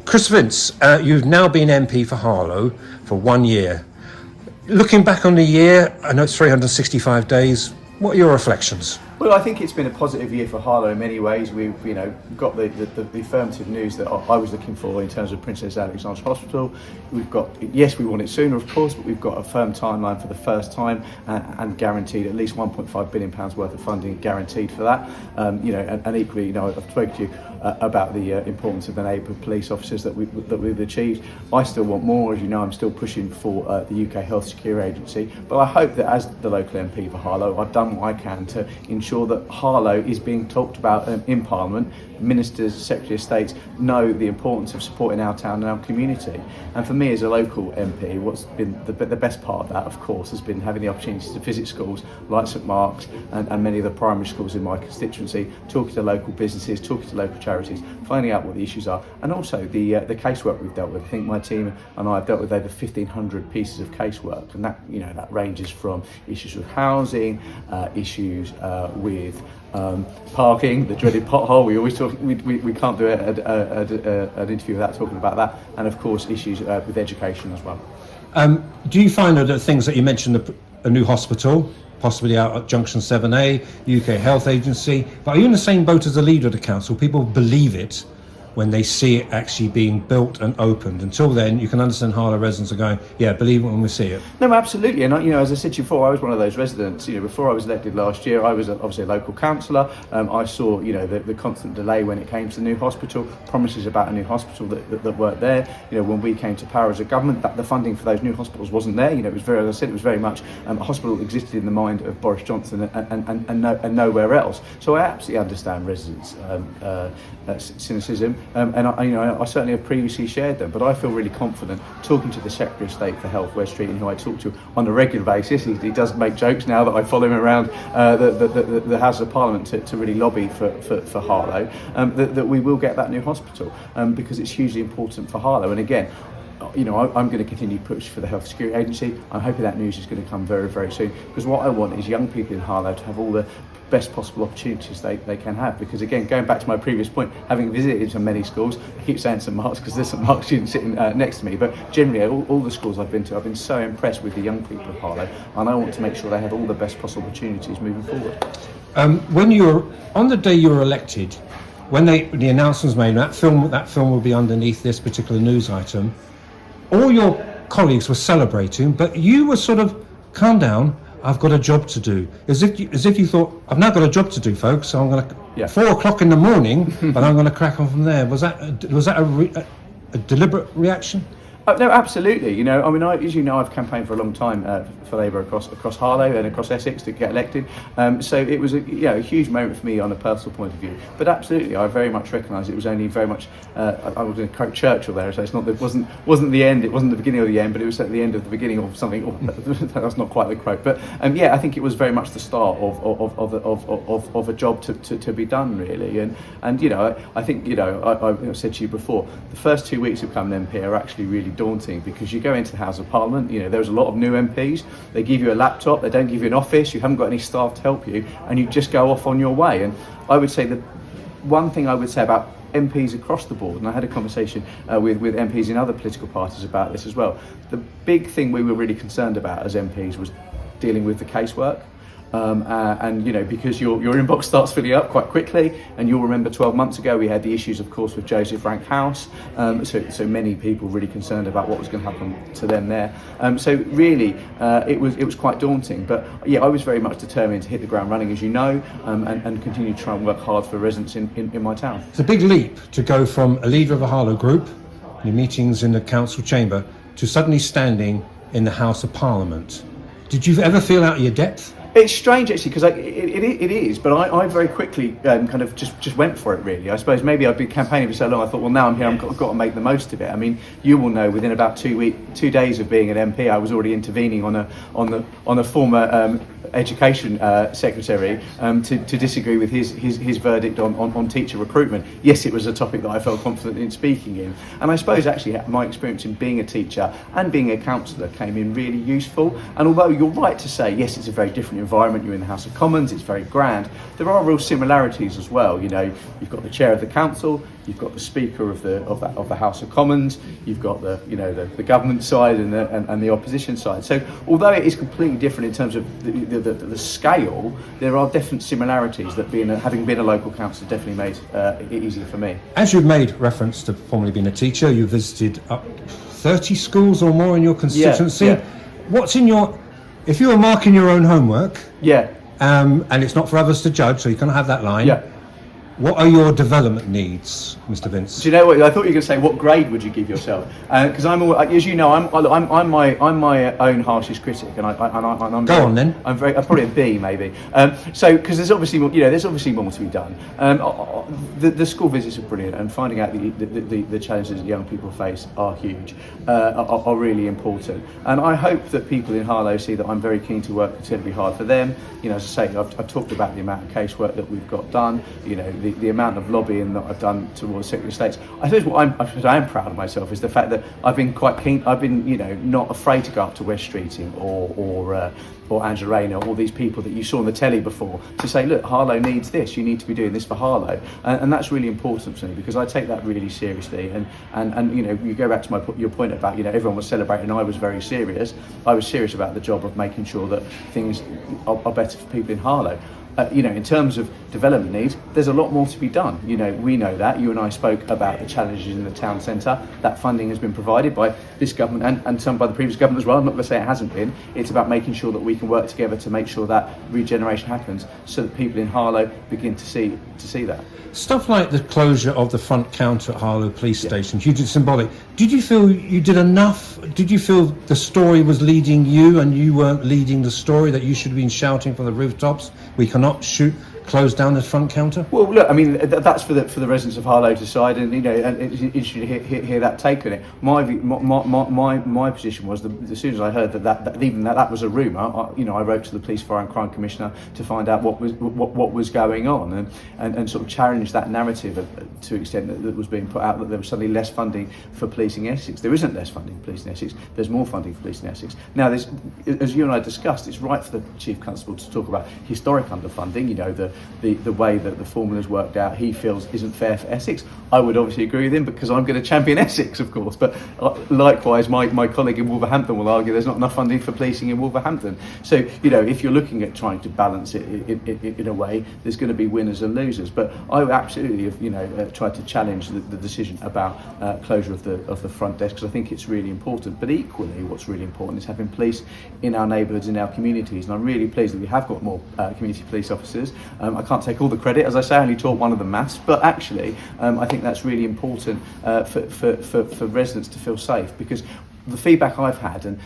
Chris Vince, you've now been MP for Harlow for 1 year. Looking back on the year, I know it's 365 days. What are your reflections? Well, I think it's been a positive year for Harlow in many ways. We've, got the affirmative news that I was looking for in terms of Princess Alexandra's Hospital. We've got, yes, we want it sooner, of course, but we've got a firm timeline for the first time and guaranteed at least £1.5 billion worth of funding guaranteed for that. And equally, I've spoken to you about the importance of the neighbourhood police officers that we've achieved. I still want more, as you know. I'm still pushing for the UK Health Security Agency, but I hope that as the local MP for Harlow, I've done what I can to ensure that Harlow is being talked about in Parliament. Ministers, Secretary of States know the importance of supporting our town and our community. And for me as a local MP, what's been the best part of that, of course, has been having the opportunity to visit schools like St Mark's and many of the primary schools in my constituency, talking to local businesses, talking to local charities, finding out what the issues are, and also the casework we've dealt with. I think my team and I have dealt with over 1,500 pieces of casework, and that ranges from issues with housing, issues with parking, the dreaded pothole. We always talk. We can't do an interview without talking about that, and of course issues with education as well. Do you find that the things that you mentioned, a new hospital, possibly out at Junction 7A, UK Health Agency, but are you in the same boat as the leader of the council? People believe it when they see it actually being built and opened. Until then, you can understand Harlow residents are going, yeah, believe it when we see it. No, absolutely. And as I said to you before, I was one of those residents. Before I was elected last year, I was obviously a local councillor. I saw, the constant delay when it came to the new hospital, promises about a new hospital that weren't there. When we came to power as a government, the funding for those new hospitals wasn't there. It was very, as I said, it was very much a hospital that existed in the mind of Boris Johnson and nowhere else. So I absolutely understand residents' cynicism. And I certainly have previously shared them, but I feel really confident talking to the Secretary of State for Health, Wes Streeting, who I talk to on a regular basis. He does make jokes now that I follow him around the House of Parliament to really lobby for Harlow, that we will get that new hospital because it's hugely important for Harlow. And again, I'm going to continue to push for the Health Security Agency. I'm hoping that news is going to come very, very soon, because what I want is young people in Harlow to have all the best possible opportunities they can have. Because again, going back to my previous point, having visited so many schools, I keep saying St Mark's because there's St Mark's students sitting next to me, but generally all the schools I've been to, I've been so impressed with the young people of Harlow, and I want to make sure they have all the best possible opportunities moving forward. When you were on the day you were elected, when the announcement was made, that film will be underneath this particular news item, all your colleagues were celebrating, but you were sort of, calm down, I've got a job to do. As if you thought, I've now got a job to do, folks, so I'm going to, 4 o'clock in the morning, but I'm going to crack on from there. Was that a deliberate reaction? No, absolutely. As you know, I've campaigned for a long time for Labour across Harlow and across Essex to get elected. So it was a huge moment for me on a personal point of view. But absolutely, I very much recognise it was only very much. I was going to quote Churchill there, so it wasn't the end. It wasn't the beginning of the end, but it was at the end of the beginning of something. That's not quite the quote, but I think it was very much the start of a job to be done, really. And I think I said to you before, the first 2 weeks of becoming an MP are actually really daunting, because you go into the House of Parliament, there's a lot of new MPs, they give you a laptop, they don't give you an office, you haven't got any staff to help you, and you just go off on your way. And I would say the one thing I would say about MPs across the board, and I had a conversation with MPs in other political parties about this as well, the big thing we were really concerned about as MPs was dealing with the casework. Because your inbox starts filling up quite quickly, and you'll remember 12 months ago we had the issues, of course, with Joseph Rank House, so many people really concerned about what was going to happen to them there. So really, it was quite daunting. But I was very much determined to hit the ground running, as you know, and continue to try and work hard for residents in my town. It's a big leap to go from a leader of a Harlow group, in meetings in the council chamber, to suddenly standing in the House of Parliament. Did you ever feel out of your depth? It's strange, actually, because it is, but I very quickly kind of just went for it, really. I suppose maybe I've been campaigning for so long, I thought, well, now I'm here, I've got to make the most of it. I mean, you will know, within about 2 days of being an MP, I was already intervening on a former education secretary to disagree with his verdict on teacher recruitment. Yes, it was a topic that I felt confident in speaking in, and I suppose actually my experience in being a teacher and being a councillor came in really useful. And although you're right to say, yes, it's a very different environment. You're in the House of Commons. It's very grand. There are real similarities as well. You know, you've got the chair of the council, you've got the speaker of the House of Commons, you've got the government side and the opposition side. So although it is completely different in terms of the scale, there are definite similarities that having been a local councillor definitely made it easier for me. As you've made reference to formerly being a teacher, you visited up 30 schools or more in your constituency. Yeah. What's in your, if you were marking your own homework, Yeah. and it's not for others to judge, so you can't have that line. Yeah. What are your development needs, Mr. Vince? Do you know what? I thought you were going to say, what grade would you give yourself? Because as you know, I'm my own harshest critic, and I'm Go on then. I'm probably a B maybe. So because there's obviously more to be done. The school visits are brilliant, and finding out the challenges that young people face are huge, are really important. And I hope that people in Harlow see that I'm very keen to work considerably hard for them. You know, as I say, I've talked about the amount of casework that we've got done. You know, the amount of lobbying that I've done towards Secretary of States. I suppose I am proud of myself is the fact that I've been quite keen. I've been, you know, not afraid to go up to West Streeting or Angela Rayner, all these people that you saw on the telly before, to say, look, Harlow needs this. You need to be doing this for Harlow, and that's really important to me because I take that really seriously. And you know, you go back to your point about, you know, everyone was celebrating. I was very serious. I was serious about the job of making sure that things are better for people in Harlow. You know, in terms of development needs, there's a lot more to be done. You know, we know that. You and I spoke about the challenges in the town centre. That funding has been provided by this government and some by the previous government as well. I'm not going to say it hasn't been. It's about making sure that we can work together to make sure that regeneration happens, so that people in Harlow begin to see that. Stuff like the closure of the front counter at Harlow Police Station, hugely symbolic. Did you feel you did enough? Did you feel the story was leading you and you weren't leading the story, that you should have been shouting from the rooftops, we cannot close down the front counter? Well, look, I mean, that's for the residents of Harlow to decide, and you know, and it's interesting to hear that take on it. My position was that as soon as I heard that was a rumour, you know, I wrote to the Police, Fire and Crime Commissioner to find out what was going on, and sort of challenge that narrative to an extent that was being put out, that there was suddenly less funding for policing Essex. There isn't less funding for policing Essex. There's more funding for policing Essex. Now, as you and I discussed, it's right for the Chief Constable to talk about historic underfunding. You know, the way that the formula's worked out, he feels isn't fair for Essex. I would obviously agree with him because I'm going to champion Essex, of course. But likewise, my colleague in Wolverhampton will argue there's not enough funding for policing in Wolverhampton. So, you know, if you're looking at trying to balance it in a way, there's going to be winners and losers. But I absolutely have, you know, tried to challenge the decision about closure of the front desk, because I think it's really important. But equally, what's really important is having police in our neighbourhoods, in our communities. And I'm really pleased that we have got more community police officers. I can't take all the credit, as I say, I only taught one of them maths, but actually I think that's really important for residents to feel safe, because the feedback I've had, and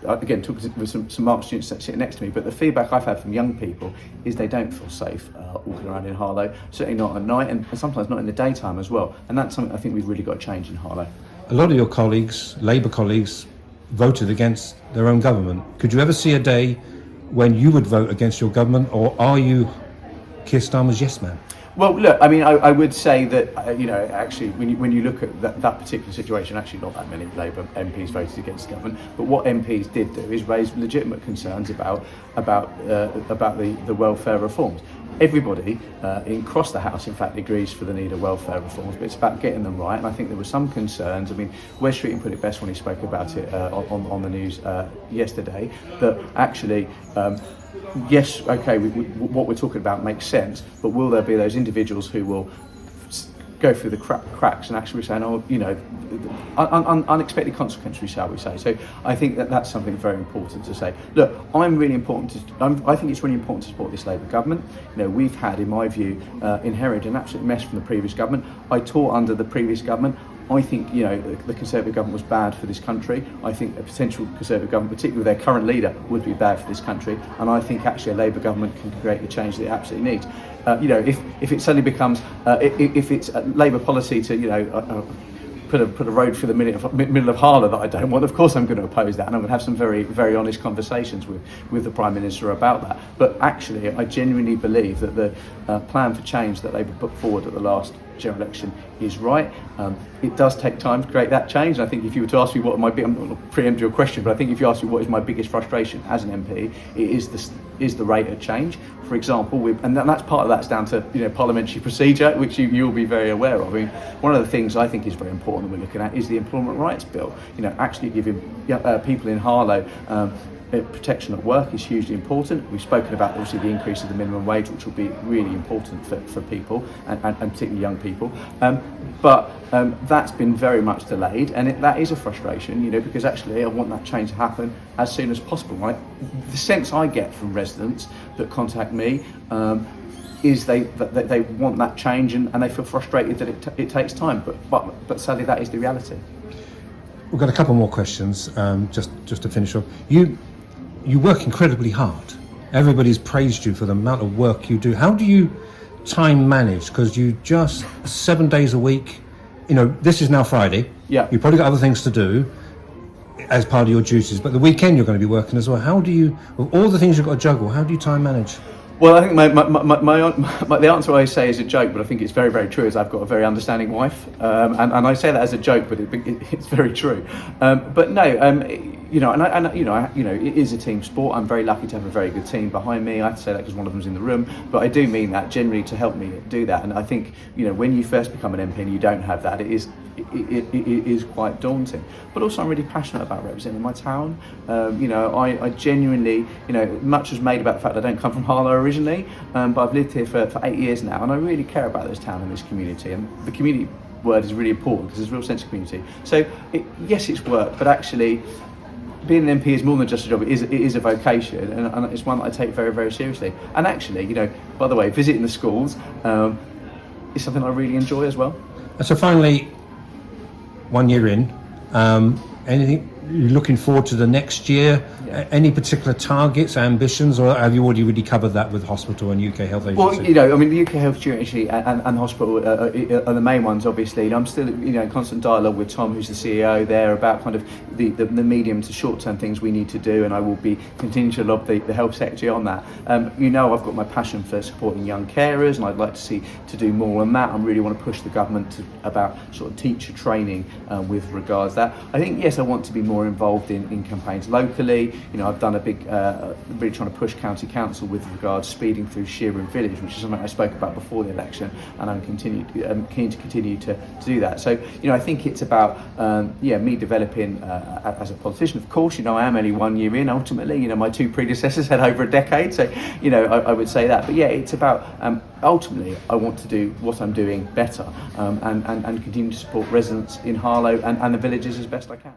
again, talking with some Mark students that sit next to me, but the feedback I've had from young people is they don't feel safe walking around in Harlow, certainly not at night, and sometimes not in the daytime as well. And that's something I think we've really got to change in Harlow. A lot of your colleagues, Labour colleagues, voted against their own government. Could you ever see a day when you would vote against your government, or are you Keir Starmer's yes man? Well, look, I mean, I would say that, you know, actually, when you look at that particular situation, actually not that many Labour MPs voted against the government, but what MPs did do is raise legitimate concerns about the welfare reforms. Everybody across the House, in fact, agrees for the need of welfare reforms, but it's about getting them right. And I think there were some concerns. I mean, Wes Streeting put it best when he spoke about it on the news yesterday, that actually, yes, okay, what we're talking about makes sense, but will there be those individuals who will go through the cracks and actually saying, oh, you know, unexpected consequences, shall we say. So I think that's something very important to say. Look, I think it's really important to support this Labour government. You know, we've had, in my view, inherited an absolute mess from the previous government. I taught under the previous government. I think, you know, the Conservative government was bad for this country. I think a potential Conservative government, particularly with their current leader, would be bad for this country. And I think actually a Labour government can create the change that it absolutely needs. You know, if it suddenly becomes, if it's Labour policy to, you know, put a road through the middle of Harlow that I don't want, of course I'm going to oppose that, and I'm going to have some very, very honest conversations with the Prime Minister about that. But actually, I genuinely believe that the plan for change that Labour put forward at the last general election is right. It does take time to create that change. And I think if you were to ask me what my I'm not going to preempt your question, but I think if you ask me what is my biggest frustration as an MP, it is the rate of change. For example, and that's part of that's down to parliamentary procedure, which you'll be very aware of. I mean, one of the things I think is very important that we're looking at is the Employment Rights Bill. Actually giving people in Harlow protection at work is hugely important. We've spoken about obviously the increase of the minimum wage, which will be really important for people and particularly young people. But that's been very much delayed, and that is a frustration, because actually I want that change to happen as soon as possible. Right? The sense I get from residents that contact me is they want that change, and they feel frustrated that it takes time. But sadly, that is the reality. We've got a couple more questions, just to finish off. You work incredibly hard. Everybody's praised you for the amount of work you do. How do you time manage? Because you just 7 days a week, this is now Friday. Yeah. You've probably got other things to do as part of your duties, but the weekend you're going to be working as well. How do you, with all the things you've got to juggle, how do you time manage? Well, I think the answer I say is a joke, but I think it's very, very true. Is I've got a very understanding wife, and I say that as a joke, but it's very true. But no, it is a team sport. I'm very lucky to have a very good team behind me. I have to say that because one of them's in the room, but I do mean that generally to help me do that. And I think when you first become an MP and you don't have that, it is quite daunting. But also, I'm really passionate about representing my town. I genuinely, much was made about the fact that I don't come from Harlow originally, but I've lived here for 8 years now, and I really care about this town and this community. And the community word is really important because there's a real sense of community. So yes, it's work, but actually, being an MP is more than just a job. It is a vocation, and it's one that I take very, very seriously. And actually, by the way, visiting the schools is something I really enjoy as well. And so finally, 1 year in, anything you're looking forward to the next year? Yeah. Any particular targets, ambitions, or have you already really covered that with hospital and UK Health Agency? Well, the UK Health Agency and hospital are the main ones, obviously. I'm still, in constant dialogue with Tom, who's the CEO there, about kind of the medium to short-term things we need to do, and I will be continuing to lob the Health Secretary on that. I've got my passion for supporting young carers, and I'd like to do more on that. I really want to push the government about sort of teacher training with regards to that. I think, yes, I want to be more involved in campaigns locally. I've done a big, really trying to push County Council with regards speeding through Sheeran Village, which is something I spoke about before the election, and I'm keen to continue to do that. So, I think it's about, me developing as a politician. Of course, I am only 1 year in, ultimately. My two predecessors had over a decade, so, I would say that. But yeah, it's about, ultimately, I want to do what I'm doing better, and continue to support residents in Harlow and the villages as best I can.